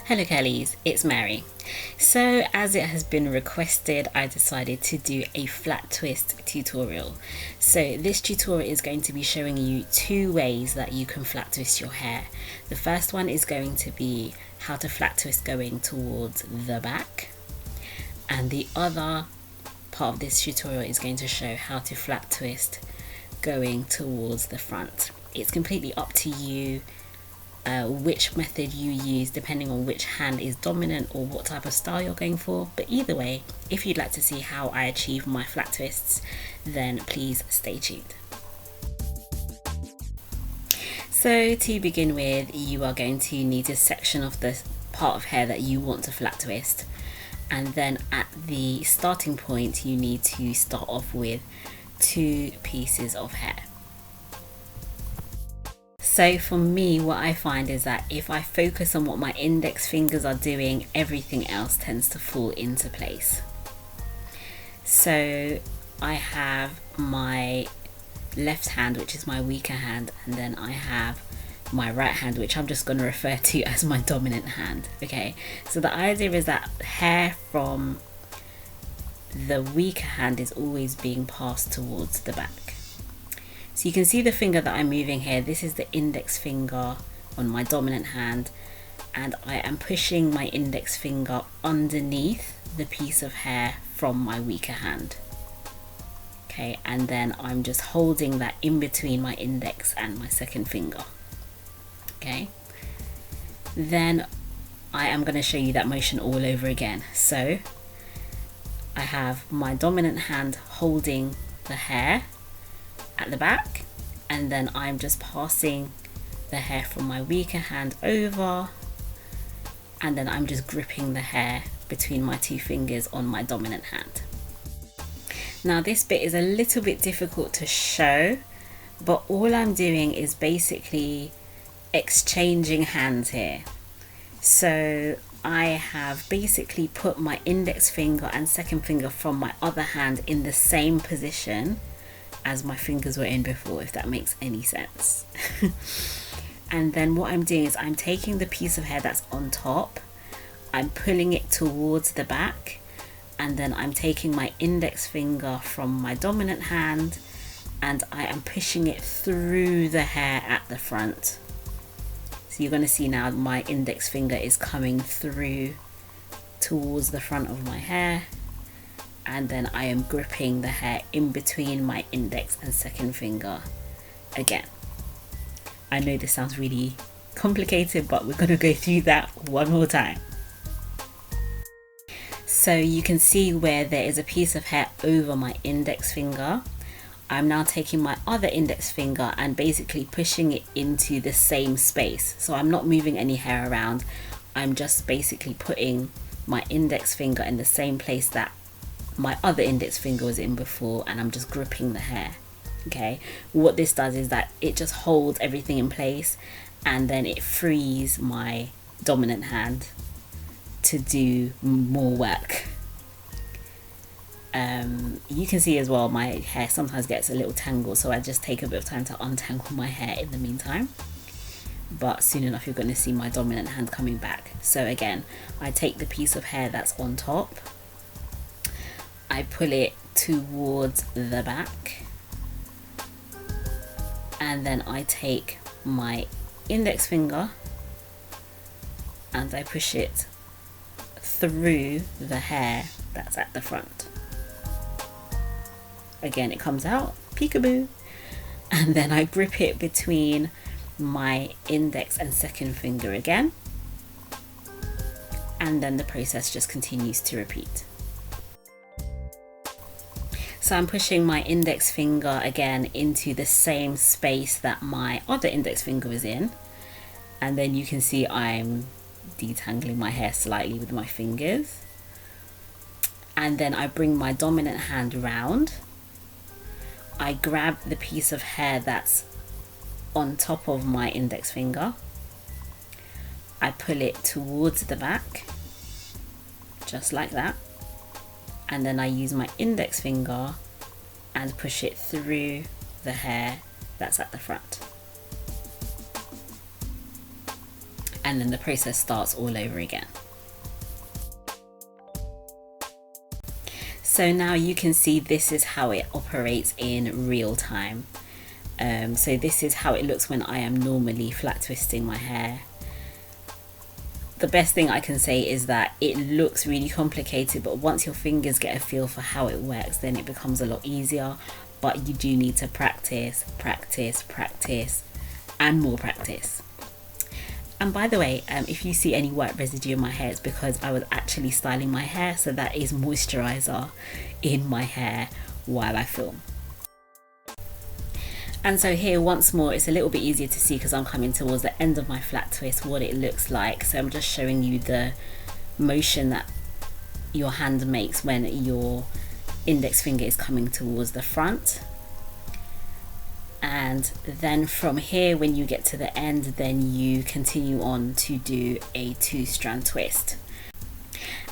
Hello Curlies, it's Mary. So as it has been requested, I decided to do a flat twist tutorial. So this tutorial is going to be showing you two ways that you can flat twist your hair. The first one is going to be how to flat twist going towards the back, and the other part of this tutorial is going to show how to flat twist going towards the front. It's completely up to you which method you use, depending on which hand is dominant or what type of style you're going for. But either way, if you'd like to see how I achieve my flat twists, then please stay tuned. So to begin with, you are going to need a section of the part of hair that you want to flat twist, and then at the starting point you need to start off with two pieces of hair. So for me, what I find is that if I focus on what my index fingers are doing, everything else tends to fall into place. So I have my left hand, which is my weaker hand, and then I have my right hand, which I'm just going to refer to as my dominant hand. Okay, so the idea is that hair from the weaker hand is always being passed towards the back. So you can see the finger that I'm moving here. This is the index finger on my dominant hand, and I am pushing my index finger underneath the piece of hair from my weaker hand. Okay, and then I'm just holding that in between my index and my second finger. Okay, then I am going to show you that motion all over again. So I have my dominant hand holding the hair at the back, and then I'm just passing the hair from my weaker hand over, and then I'm just gripping the hair between my two fingers on my dominant hand. Now this bit is a little bit difficult to show, but all I'm doing is basically exchanging hands here. So I have basically put my index finger and second finger from my other hand in the same position as my fingers were in before, if that makes any sense. And then what I'm doing is I'm taking the piece of hair that's on top, I'm pulling it towards the back, and then I'm taking my index finger from my dominant hand and I am pushing it through the hair at the front. So you're going to see now my index finger is coming through towards the front of my hair, and then I am gripping the hair in between my index and second finger again. I know this sounds really complicated, but we're going to go through that one more time. So you can see where there is a piece of hair over my index finger. I'm now taking my other index finger and basically pushing it into the same space. So I'm not moving any hair around. I'm just basically putting my index finger in the same place that my other index finger was in before, and I'm just gripping the hair. Okay, what this does is that it just holds everything in place, and then it frees my dominant hand to do more work. You can see as well my hair sometimes gets a little tangled, so I just take a bit of time to untangle my hair in the meantime, but soon enough you're going to see my dominant hand coming back. So again, I take the piece of hair that's on top, I pull it towards the back, and then I take my index finger and I push it through the hair that's at the front. Again, it comes out, peekaboo, and then I grip it between my index and second finger again, and then the process just continues to repeat. So I'm pushing my index finger again into the same space that my other index finger was in, and then you can see I'm detangling my hair slightly with my fingers, and then I bring my dominant hand round, I grab the piece of hair that's on top of my index finger, I pull it towards the back just like that, and then I use my index finger and push it through the hair that's at the front. and then the process starts all over again. So now you can see this is how it operates in real time. So this is how it looks when I am normally flat twisting my hair. The best thing I can say is that it looks really complicated, but once your fingers get a feel for how it works, then it becomes a lot easier. But you do need to practice, practice, practice, and more practice. And by the way, if you see any white residue in my hair, it's because I was actually styling my hair, so that is moisturizer in my hair while I film. And so here once more, it's a little bit easier to see because I'm coming towards the end of my flat twist, what it looks like. So I'm just showing you the motion that your hand makes when your index finger is coming towards the front. And then from here, when you get to the end, then you continue on to do a 2-strand twist.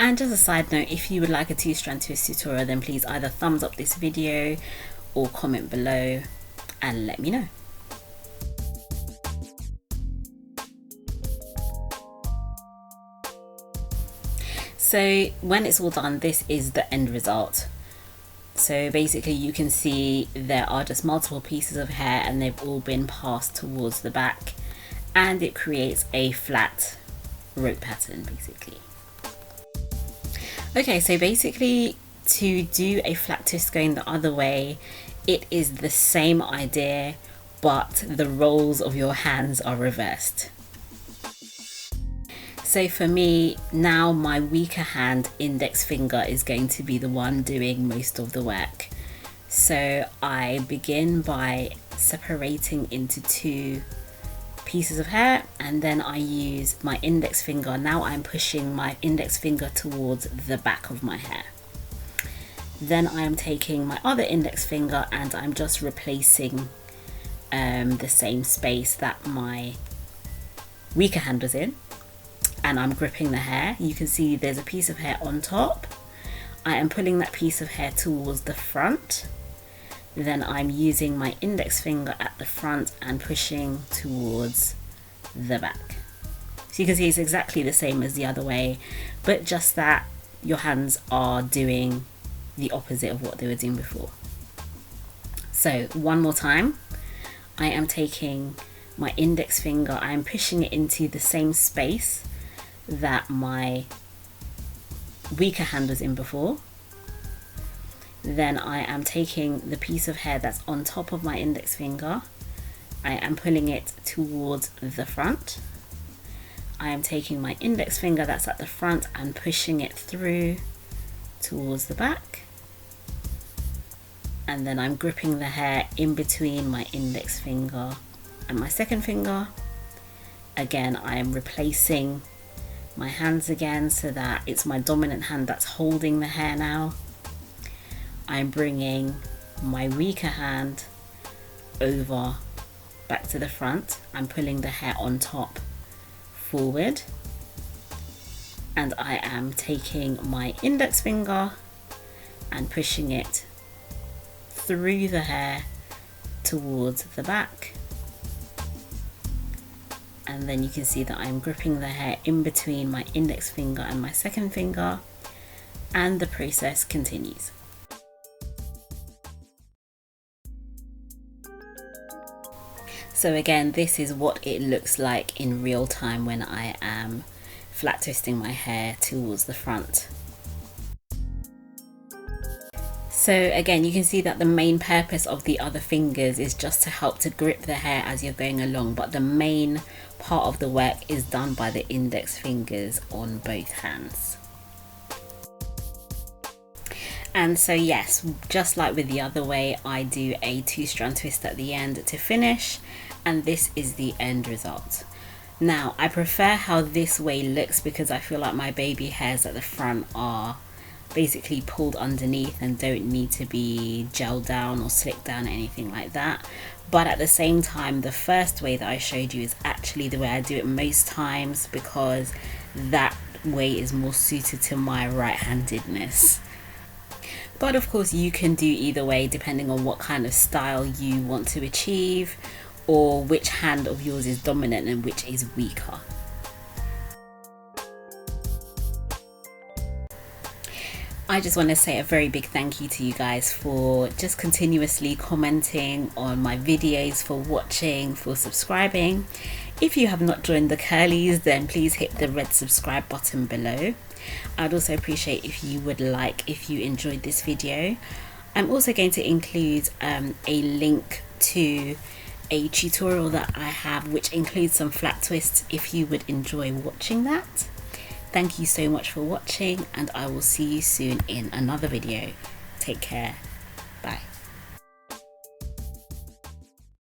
And just a side note, if you would like a 2-strand twist tutorial, then please either thumbs up this video or comment below and let me know. So when it's all done, this is the end result. So basically you can see there are just multiple pieces of hair and they've all been passed towards the back, and it creates a flat rope pattern basically. Okay, so basically to do a flat twist going the other way, it is the same idea, but the roles of your hands are reversed. So for me, now my weaker hand index finger is going to be the one doing most of the work. So I begin by separating into 2 pieces of hair, and then I use my index finger. Now I'm pushing my index finger towards the back of my hair. Then I am taking my other index finger and I'm just replacing the same space that my weaker hand was in, and I'm gripping the hair. You can see there's a piece of hair on top. I am pulling that piece of hair towards the front. Then I'm using my index finger at the front and pushing towards the back. So you can see it's exactly the same as the other way, but just that your hands are doing the opposite of what they were doing before. So one more time, I am taking my index finger, I am pushing it into the same space that my weaker hand was in before. Then I am taking the piece of hair that's on top of my index finger, I am pulling it towards the front. I am taking my index finger that's at the front and pushing it through towards the back. And then I'm gripping the hair in between my index finger and my second finger. Again, I am replacing my hands again so that it's my dominant hand that's holding the hair now. I'm bringing my weaker hand over back to the front. I'm pulling the hair on top forward, and I am taking my index finger and pushing it through the hair towards the back. And then you can see that I'm gripping the hair in between my index finger and my second finger, and the process continues. So again, this is what it looks like in real time when I am flat twisting my hair towards the front. So again, you can see that the main purpose of the other fingers is just to help to grip the hair as you're going along, but the main part of the work is done by the index fingers on both hands. And so yes, just like with the other way, I do a 2-strand twist at the end to finish, and this is the end result. Now I prefer how this way looks because I feel like my baby hairs at the front are basically pulled underneath and don't need to be gelled down or slicked down or anything like that. But at the same time, the first way that I showed you is actually the way I do it most times, because that way is more suited to my right-handedness. But of course you can do either way depending on what kind of style you want to achieve, or which hand of yours is dominant and which is weaker. I just want to say a very big thank you to you guys for just continuously commenting on my videos, for watching, for subscribing. If you have not joined the Curlies, then please hit the red subscribe button below. I'd also appreciate if you would like, if you enjoyed this video. I'm also going to include a link to a tutorial that I have which includes some flat twists if you would enjoy watching that. Thank you so much for watching, and I will see you soon in another video. Take care. Bye.